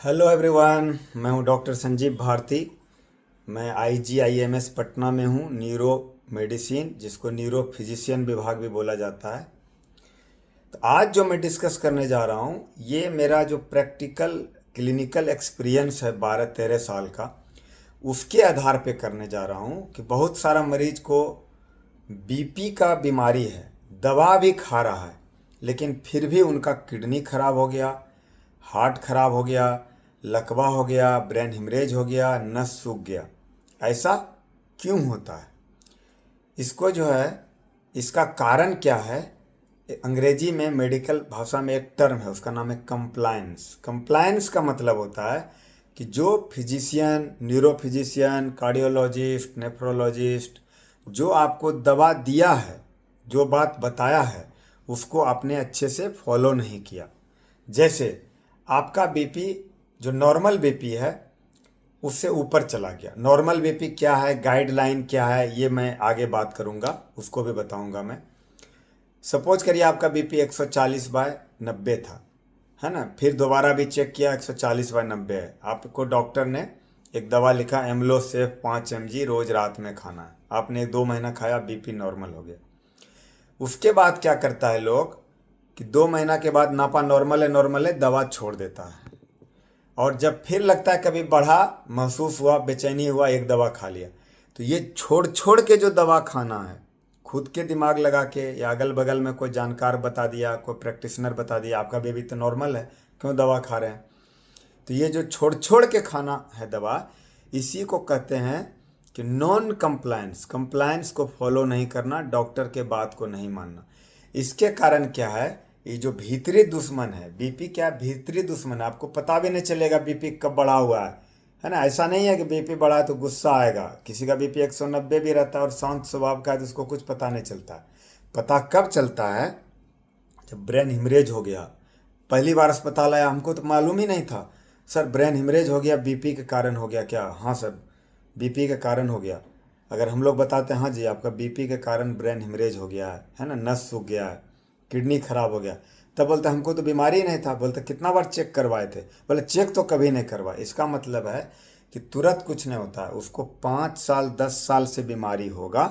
Hello everyone, मैं हूं doctor Sanjeev Bharti. मैं IGIMS पटना में हूं, न्यूरो मेडिसिन, जिसको न्यूरो फिजिशियन विभाग भी बोला जाता है। तो आज जो मैं डिस्कस करने जा रहा हूं, ये मेरा जो प्रैक्टिकल क्लिनिकल एक्सपीरियंस है 12-13 साल का, उसके आधार पे करने जा रहा हूं कि बहुत सारा मरीज को BP का बीमारी है, दवा भी खा रहा है, लेकिन फिर भी उनका किडनी खराब हो गया, हार्ट खराब हो गया, लकवा हो गया, ब्रेन हिमरेज हो गया, नस सूख गया। ऐसा क्यों होता है? इसको जो है, इसका कारण क्या है? अंग्रेजी में मेडिकल भाषा में एक टर्म है, उसका नाम है कंप्लायंस। कंप्लायंस का मतलब होता है कि जो physician, neuro physician, cardiologist, nephrologist जो आपको दवा दिया है, जो बात बताया है, उसको आपने अच्छे से फॉलो नहीं किया। जैसे आपका BP जो नॉर्मल BP है उससे ऊपर चला गया। नॉर्मल BP क्या है, गाइडलाइन क्या है, ये मैं आगे बात करूँगा, उसको भी बताऊँगा मैं। सपोज करिए आपका BP 140/90 था, है ना। फिर दोबारा भी चेक किया, 140/90 है। आपको डॉक्टर ने एक दवा लिखा, एमलो सेफ 5 mg रोज रात में खाना है। आपने 2 महीना खाया, BP नॉर्मल हो गया। उसके बाद क्या करता है लोग कि 2 महीना के बाद नापा नॉर्मल है, दवा छोड़ देता है। और जब फिर लगता है कभी बढ़ा, महसूस हुआ, बेचैनी हुआ, एक दवा खा लिया। तो ये छोड़ छोड़ के जो दवा खाना है, खुद के दिमाग लगा के या अगल बगल में कोई जानकार बता दिया, कोई प्रैक्टिशनर बता दिया, आपका बेबी तो नॉर्मल है, क्यों दवा खा रहे हैं? तो ये जो छोड़ छोड़ के खाना है दवा, इसी को कहते हैं कि नॉन कंप्लायंस। कंप्लायंस को फॉलो नहीं करना, डॉक्टर के बात को नहीं मानना। इसके कारण क्या है, ये जो भीतरी दुश्मन है, BP क्या भीतरी दुश्मन है, आपको पता भी नहीं चलेगा BP कब बढ़ा हुआ है ना। ऐसा नहीं है कि BP बढ़ा है तो गुस्सा आएगा। किसी का BP 190 भी रहता है और शांत स्वभाव का है तो उसको कुछ पता नहीं चलता। पता कब चलता है? जब ब्रेन हिमरेज हो गया। पहली बार अस्पताल आया, हमको तो मालूम ही नहीं था। सर ब्रेन हिमरेज हो गया, BP के कारण हो गया क्या? हाँ सर, BP के कारण हो गया। अगर हम लोग बताते हैं हाँ जी आपका BP के कारण ब्रेन हिमरेज हो गया है ना, नस सूख गया है, किडनी खराब हो गया, तब बोलते हमको तो बीमारी नहीं था। बोलते कितना बार चेक करवाए थे? बोले चेक तो कभी नहीं करवाए। इसका मतलब है कि तुरंत कुछ नहीं होता है, उसको 5 साल 10 साल से बीमारी होगा।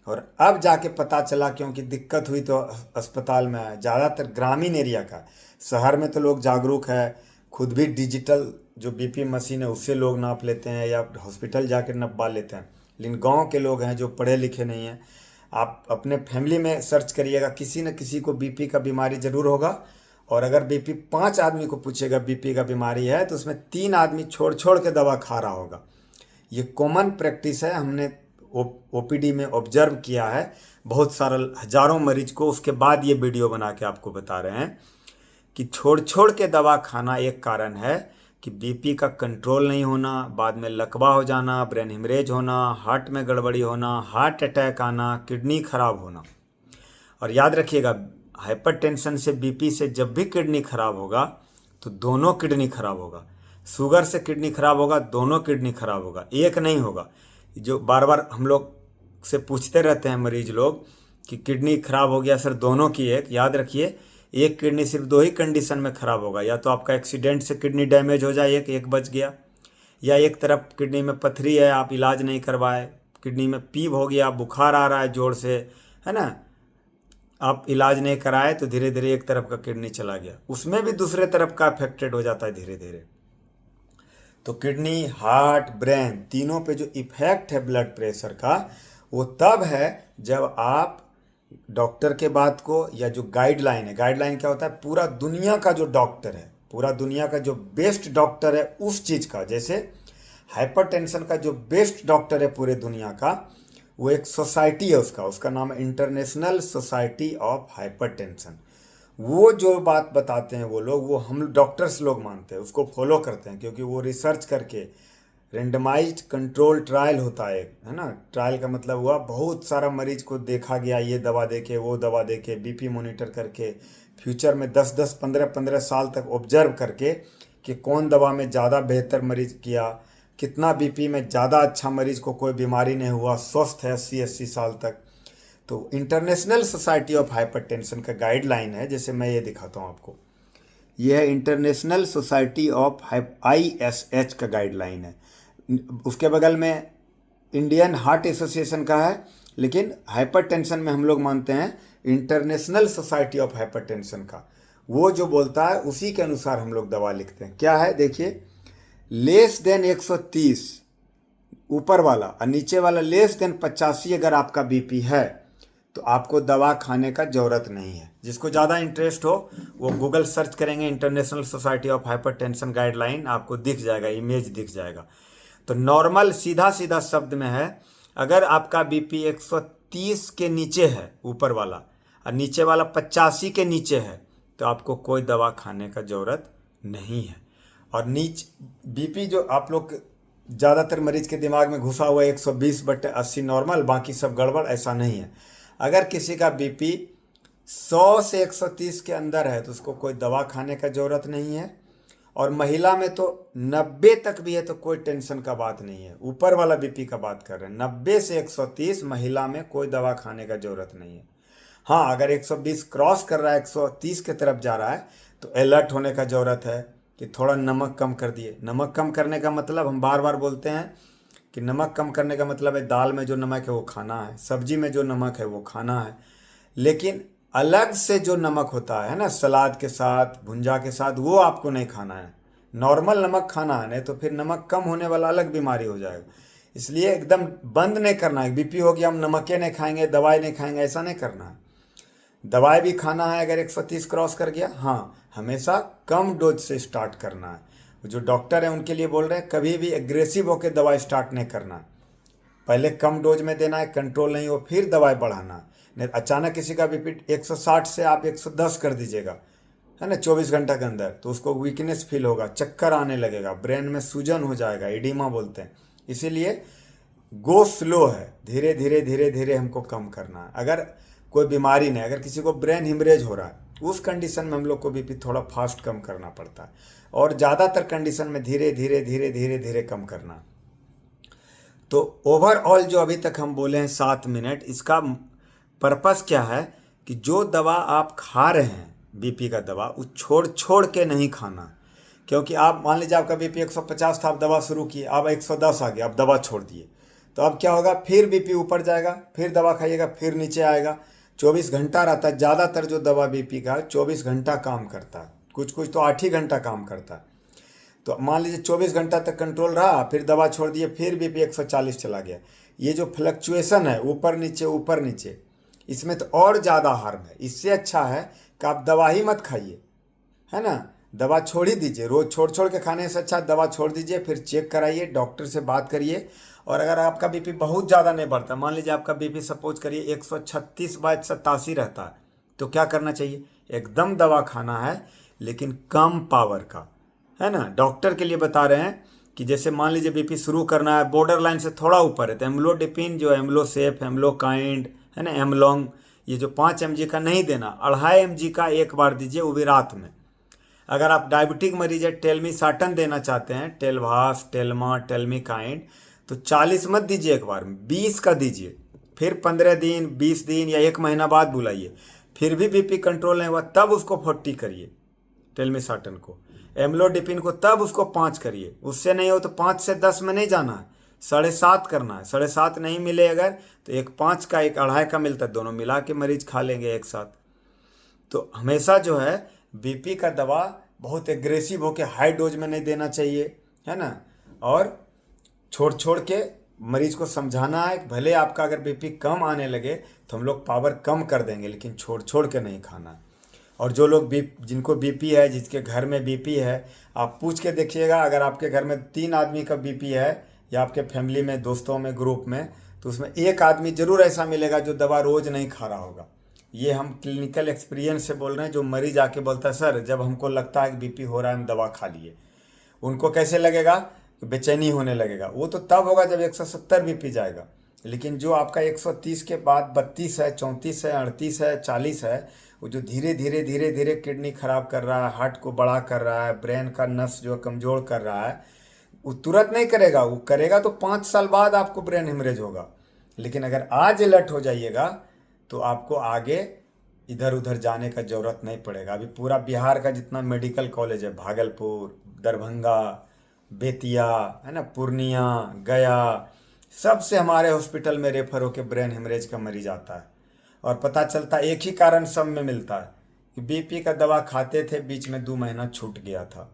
और अब जाके पता चला, क्योंकि दिक्कत हुई तो अस्पताल में आया। ज़्यादातर ग्रामीण एरिया का, शहर में तो लोग जागरूक है, खुद भी डिजिटल जो BP मशीन है उससे लोग नाप लेते हैं या हॉस्पिटल जाकर नपवा लेते हैं। लेकिन गांव के लोग हैं जो पढ़े लिखे नहीं हैं, आप अपने फैमिली में सर्च करिएगा, किसी न किसी को BP का बीमारी ज़रूर होगा। और अगर BP 5 आदमी को पूछेगा BP का बीमारी है, तो उसमें 3 आदमी छोड़ छोड़ के दवा खा रहा होगा। ये कॉमन प्रैक्टिस है, हमने OPD में ऑब्जर्व किया है बहुत सारा हजारों मरीज को। उसके बाद ये वीडियो बना के आपको बता रहे हैं कि छोड़ छोड़ के दवा खाना एक कारण है कि BP का कंट्रोल नहीं होना, बाद में लकवा हो जाना, ब्रेन हिमरेज होना, हार्ट में गड़बड़ी होना, हार्ट अटैक आना, किडनी खराब होना। और याद रखिएगा, हाइपरटेंशन से BP से जब भी किडनी खराब होगा तो दोनों किडनी खराब होगा। शुगर से किडनी खराब होगा, दोनों किडनी खराब होगा, एक नहीं होगा। जो बार बार हम लोग से पूछते रहते हैं मरीज लोग कि किडनी खराब हो गया सर, दोनों की एक। याद रखिए, एक किडनी सिर्फ 2 ही कंडीशन में खराब होगा, या तो आपका एक्सीडेंट से किडनी डैमेज हो जाए, एक बच गया, या एक तरफ किडनी में पथरी है, आप इलाज नहीं करवाए, किडनी में पीव हो गया, बुखार आ रहा है जोर से, है ना, आप इलाज नहीं कराए तो धीरे धीरे एक तरफ का किडनी चला गया, उसमें भी दूसरे तरफ का अफेक्टेड हो जाता है धीरे धीरे। तो किडनी, हार्ट, ब्रेन, तीनों पे जो इफेक्ट है ब्लड प्रेशर का, वो तब है जब आप डॉक्टर के बात को, या जो गाइडलाइन है, गाइडलाइन क्या होता है, पूरा दुनिया का जो डॉक्टर है, पूरा दुनिया का जो बेस्ट डॉक्टर है उस चीज़ का, जैसे हाइपरटेंशन का जो बेस्ट डॉक्टर है पूरे दुनिया का, वो एक सोसाइटी है, उसका नाम है इंटरनेशनल सोसाइटी ऑफ हाइपरटेंशन। वो जो बात बताते हैं वो लोग, वो हम डॉक्टर्स लोग मानते हैं, उसको फॉलो करते हैं, क्योंकि वो रिसर्च करके रेंडमाइज्ड कंट्रोल ट्रायल होता है ना। ट्रायल का मतलब हुआ बहुत सारा मरीज को देखा गया, ये दवा देके वो दवा देके, BP मॉनिटर करके, फ्यूचर में 10-10 15-15 साल तक ऑब्जर्व करके कि कौन दवा में ज़्यादा बेहतर मरीज किया, कितना BP में ज़्यादा अच्छा मरीज को कोई बीमारी नहीं हुआ, स्वस्थ है 80-80 साल तक। तो इंटरनेशनल सोसाइटी ऑफ हाइपरटेंशन का गाइडलाइन है, जैसे मैं ये दिखाता हूँ आपको ये है इंटरनेशनल सोसाइटी ऑफ ISH का गाइडलाइन है। उसके बगल में इंडियन हार्ट एसोसिएशन का है, लेकिन हाइपरटेंशन में हम लोग मानते हैं इंटरनेशनल सोसाइटी ऑफ हाइपरटेंशन का। वो जो बोलता है उसी के अनुसार हम लोग दवा लिखते हैं। क्या है देखिए, लेस देन 130 ऊपर वाला और नीचे वाला लेस देन 85 अगर आपका बीपी है तो आपको दवा खाने का ज़रूरत नहीं है। जिसको ज़्यादा इंटरेस्ट हो वो गूगल सर्च करेंगे international society of hypertension guideline, आपको दिख जाएगा, इमेज दिख जाएगा। तो नॉर्मल सीधा सीधा शब्द में है, अगर आपका बीपी 130 के नीचे है ऊपर वाला और नीचे वाला 85 के नीचे है तो आपको कोई दवा खाने का ज़रूरत नहीं है। और बीपी जो आप लोग ज़्यादातर मरीज के दिमाग में घुसा हुआ है 120/80 नॉर्मल, बाकी सब गड़बड़, ऐसा नहीं है। अगर किसी का बीपी 100 से 130 के अंदर है तो उसको कोई दवा खाने का ज़रूरत नहीं है। और महिला में तो 90 तक भी है तो कोई टेंशन का बात नहीं है। ऊपर वाला बीपी का बात कर रहे हैं, 90 से 130 महिला में कोई दवा खाने का ज़रूरत नहीं है। हाँ, अगर 120 क्रॉस कर रहा है, 130 के तरफ जा रहा है तो अलर्ट होने का ज़रूरत है कि थोड़ा नमक कम कर दिए। नमक कम करने का मतलब हम बार बार बोलते हैं कि नमक कम करने का मतलब है दाल में जो नमक है वो खाना है, सब्जी में जो नमक है वो खाना है, लेकिन अलग से जो नमक होता है ना, सलाद के साथ, भुंजा के साथ, वो आपको नहीं खाना है। नॉर्मल नमक खाना है, नहीं तो फिर नमक कम होने वाला अलग बीमारी हो जाएगा। इसलिए एकदम बंद नहीं करना है। बीपी हो गया हम नमक नहीं खाएंगे, दवाई नहीं खाएंगे, ऐसा नहीं करना है। दवाई भी खाना है अगर 130 क्रॉस कर गया, हाँ, हमेशा कम डोज से स्टार्ट करना है। जो डॉक्टर हैं उनके लिए बोल रहे हैं कभी भी एग्रेसिव होकर दवाई स्टार्ट नहीं करना। पहले कम डोज में देना है, कंट्रोल नहीं हो फिर दवाई बढ़ाना। नहीं अचानक किसी का बीपी 160 से आप 110 कर दीजिएगा, है ना, 24 घंटा के अंदर, तो उसको वीकनेस फील होगा, चक्कर आने लगेगा, ब्रेन में सूजन हो जाएगा, एडिमा बोलते हैं। इसीलिए गो स्लो है, धीरे धीरे धीरे धीरे हमको कम करना है। अगर कोई बीमारी नहीं, अगर किसी को ब्रेन हिमरेज हो रहा है उस कंडीशन में हम लोग को बीपी थोड़ा फास्ट कम करना पड़ता है, और ज़्यादातर कंडीशन में धीरे धीरे धीरे धीरे धीरे कम करना। तो ओवरऑल जो अभी तक हम बोले हैं 7 मिनट, इसका पर्पस क्या है कि जो दवा आप खा रहे हैं बीपी का दवा, वो छोड़ छोड़ के नहीं खाना। क्योंकि आप मान लीजिए आपका बीपी 150 था, आप दवा शुरू किए, अब 110 आ गया, आप दवा छोड़ दिए, तो अब क्या होगा, फिर बीपी ऊपर जाएगा, फिर दवा खाइएगा, फिर नीचे आएगा। 24 घंटा रहता है। ज़्यादातर जो दवा बीपी का 24 घंटा काम करता है, कुछ कुछ तो 8 ही घंटा काम करता है। तो मान लीजिए 24 घंटा तक कंट्रोल रहा, फिर दवा छोड़ दिए, फिर बीपी 140 चला गया। ये जो फ्लक्चुएशन है ऊपर नीचे, इसमें तो और ज़्यादा हार्म है। इससे अच्छा है कि आप दवा ही मत खाइए, है ना, दवा छोड़ ही दीजिए। रोज़ छोड़ छोड़ के खाने से अच्छा दवा छोड़ दीजिए, फिर चेक कराइए, डॉक्टर से बात करिए। और अगर आपका बीपी बहुत ज़्यादा नहीं बढ़ता, मान लीजिए आपका बीपी सपोज करिए 136/87 रहता है, तो क्या करना चाहिए, एकदम दवा खाना है, लेकिन कम पावर का, है ना। डॉक्टर के लिए बता रहे हैं कि जैसे मान लीजिए बीपी शुरू करना है, बॉर्डर लाइन से थोड़ा ऊपर है, तो एम्लोडिपिन जो एम्लोसेफ, एम्लोकाइंड, है ना, एमलॉन्ग, ये जो 5 mg का नहीं देना, 2.5 mg का एक बार दीजिए, वो भी रात में। अगर आप डायबिटिक मरीज है, टेलमीसाटन देना चाहते हैं, टेलवास, टेलमा, टेलमीकाइंड, तो 40 मत दीजिए एक बार में, 20 का दीजिए। फिर 15 दिन, 20 दिन या 1 महीना बाद बुलाइए। फिर भी बीपी कंट्रोल नहीं हुआ तब उसको 40 करिए टेलमीसाटन को। एम्लोडिपिन को तब उसको 5 करिए। उससे नहीं हो तो 5 से 10 में नहीं जाना है, 7.5 करना है। 7.5 नहीं मिले अगर तो एक 5 का, एक 2.5 का मिलता है, दोनों मिला के मरीज खा लेंगे एक साथ। तो हमेशा जो है बीपी का दवा बहुत एग्रेसिव होकर हाई डोज में नहीं देना चाहिए, है ना। और छोड़ छोड़ के मरीज को समझाना है, भले आपका अगर बीपी कम आने लगे तो हम लोग पावर कम कर देंगे, लेकिन छोड़ छोड़ के नहीं खाना। और जो लोग जिनको बीपी है, जिसके घर में बीपी है, आप पूछ के देखिएगा। अगर आपके घर में 3 आदमी का बीपी है या आपके फैमिली में, दोस्तों में, ग्रुप में, तो उसमें एक आदमी जरूर ऐसा मिलेगा जो दवा रोज़ नहीं खा रहा होगा। ये हम क्लिनिकल एक्सपीरियंस से बोल रहे हैं। जो मरीज आके बोलता है सर जब हमको लगता है कि बीपी हो रहा है हम दवा खा लिए, उनको कैसे लगेगा, बेचैनी होने लगेगा। वो तो तब होगा जब 170 बीपी जाएगा। लेकिन जो आपका 130 के बाद 32 है, 34 है, 38 है, 40 है, वो जो धीरे धीरे धीरे धीरे किडनी खराब कर रहा है, हार्ट को बड़ा कर रहा है, ब्रेन का नस जो कमज़ोर कर रहा है, वो तुरंत नहीं करेगा। वो करेगा तो 5 साल बाद आपको ब्रेन हेमरेज होगा। लेकिन अगर आज अलर्ट हो जाइएगा तो आपको आगे इधर उधर जाने का ज़रूरत नहीं पड़ेगा। अभी पूरा बिहार का जितना मेडिकल कॉलेज है, भागलपुर, दरभंगा, बेतिया, है ना, पूर्णिया, गया, सबसे हमारे हॉस्पिटल में रेफर होकर ब्रेन हेमरेज का मरीज आता है। और पता चलता एक ही कारण सब में मिलता है कि बीपी का दवा खाते थे, बीच में 2 महीना छूट गया था।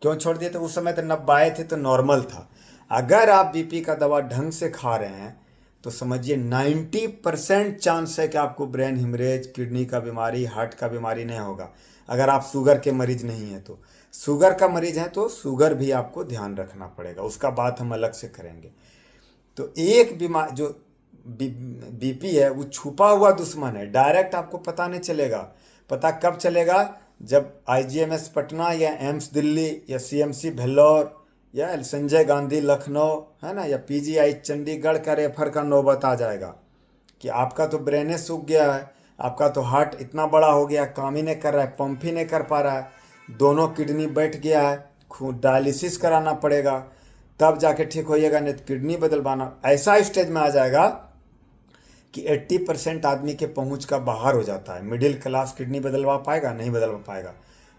क्यों छोड़ दिए? तो उस समय तो 90 थे तो नॉर्मल था। अगर आप बीपी का दवा ढंग से खा रहे हैं तो समझिए 90% चांस है कि आपको ब्रेन हिमरेज, किडनी का बीमारी, हार्ट का बीमारी नहीं होगा। अगर आप शुगर के मरीज नहीं हैं तो। शुगर का मरीज हैं तो शुगर भी आपको ध्यान रखना पड़ेगा, उसका बात हम अलग से करेंगे। तो एक बीमार जो बीपी है वो छुपा हुआ दुश्मन है, डायरेक्ट आपको पता नहीं चलेगा। पता कब चलेगा? जब आईजीएमएस पटना या एम्स दिल्ली या सीएमसी भेल्लोर या संजय गांधी लखनऊ, है ना, या पीजीआई चंडीगढ़ का रेफर का नौबत आ जाएगा कि आपका तो ब्रेने सूख गया है, आपका तो हार्ट इतना बड़ा हो गया, काम ही नहीं कर रहा है, पंप ही नहीं कर पा रहा है, दोनों किडनी बैठ गया है, खून डायलिसिस कराना पड़ेगा, तब जाके ठीक होइएगा, नहीं तो किडनी बदलवाना। ऐसा स्टेज में आ जाएगा कि 80% आदमी के पहुंच का बाहर हो जाता है। मिडिल क्लास किडनी बदलवा पाएगा? नहीं बदलवा पाएगा।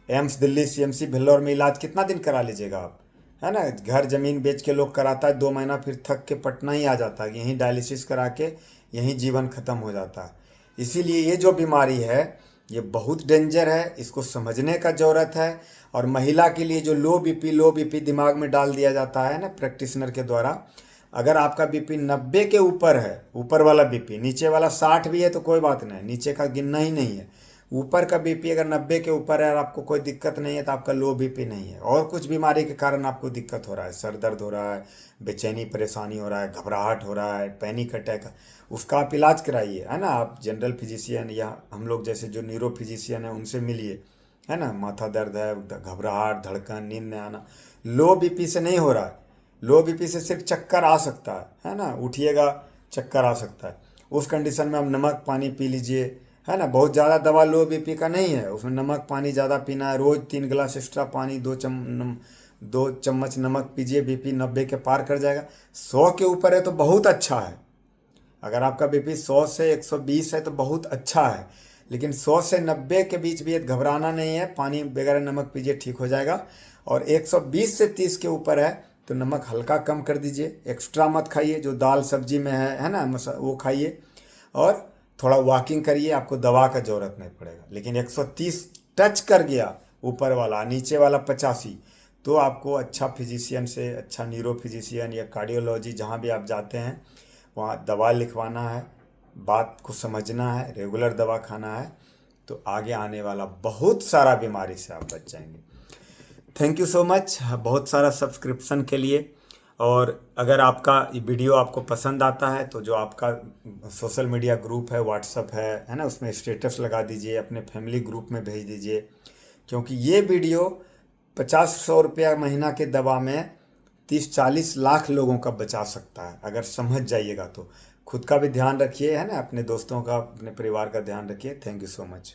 एम्स दिल्ली, सीएमसी भेल्लोर में इलाज कितना दिन करा लीजिएगा आप, है ना। घर ज़मीन बेच के लोग कराता है, 2 महीना फिर थक के पटना ही आ जाता है, यहीं डायलिसिस करा के यहीं जीवन ख़त्म हो जाता है। इसीलिए ये जो बीमारी है ये बहुत डेंजर है, इसको समझने का ज़रूरत है। और महिला के लिए जो लो बीपी दिमाग में डाल दिया जाता है ना प्रैक्टिशनर के द्वारा, अगर आपका बीपी 90 के ऊपर है, ऊपर वाला बीपी, नीचे वाला 60 भी है तो कोई बात नहीं, नीचे का गिनना ही नहीं है। ऊपर का बीपी अगर 90 के ऊपर है और आपको कोई दिक्कत नहीं है तो आपका लो बीपी नहीं है। और कुछ बीमारी के कारण आपको दिक्कत हो रहा है, सर दर्द हो रहा है, बेचैनी परेशानी हो रहा है, घबराहट हो रहा है, पैनिक अटैक, उसका आप इलाज कराइए, है ना। आप जनरल फिजिशियन या हम लोग जैसे जो न्यूरो फिजिशियन है उनसे मिलिए, है ना। माथा दर्द है, घबराहट, धड़कन, नींद नहीं आना, लो बीपी से नहीं हो रहा है। लो बीपी से सिर्फ चक्कर आ सकता है ना, उठिएगा चक्कर आ सकता है। उस कंडीशन में आप नमक पानी पी लीजिए, है ना। बहुत ज़्यादा दवा लो बीपी का नहीं है, उसमें नमक पानी ज़्यादा पीना है, रोज़ 3 गिलास एक्स्ट्रा पानी, 2 चम्मच नमक पीजिए, बीपी 90 के पार कर जाएगा। 100 के ऊपर है तो बहुत अच्छा है। अगर आपका बीपी 100 से 120 है तो बहुत अच्छा है, लेकिन 100 से 90 के बीच भी घबराना नहीं है, पानी वगैरह नमक पीजिए, ठीक हो जाएगा। और 120 से 30 के ऊपर है तो नमक हल्का कम कर दीजिए, एक्स्ट्रा मत खाइए, जो दाल सब्जी में है ना, वो खाइए। और थोड़ा वॉकिंग करिए, आपको दवा का ज़रूरत नहीं पड़ेगा। लेकिन 130 टच कर गया ऊपर वाला, नीचे वाला 85, तो आपको अच्छा फिजिशियन से, अच्छा न्यूरो फिजिशियन या कार्डियोलॉजी जहाँ भी आप जाते हैं वहाँ दवा लिखवाना है, बात को समझना है, रेगुलर दवा खाना है, तो आगे आने वाला बहुत सारा बीमारी से आप बच जाएंगे। थैंक यू सो मच बहुत सारा सब्सक्रिप्शन के लिए। और अगर आपका ये वीडियो आपको पसंद आता है तो जो आपका सोशल मीडिया ग्रुप है, व्हाट्सअप है ना, उसमें स्टेटस लगा दीजिए, अपने फैमिली ग्रुप में भेज दीजिए, क्योंकि ये वीडियो 50-100 रुपया महीना के दवा में 30-40 लाख लोगों का बचा सकता है अगर समझ जाइएगा तो। खुद का भी ध्यान रखिए, है ना, अपने दोस्तों का, अपने परिवार का ध्यान रखिए। Thank you so much.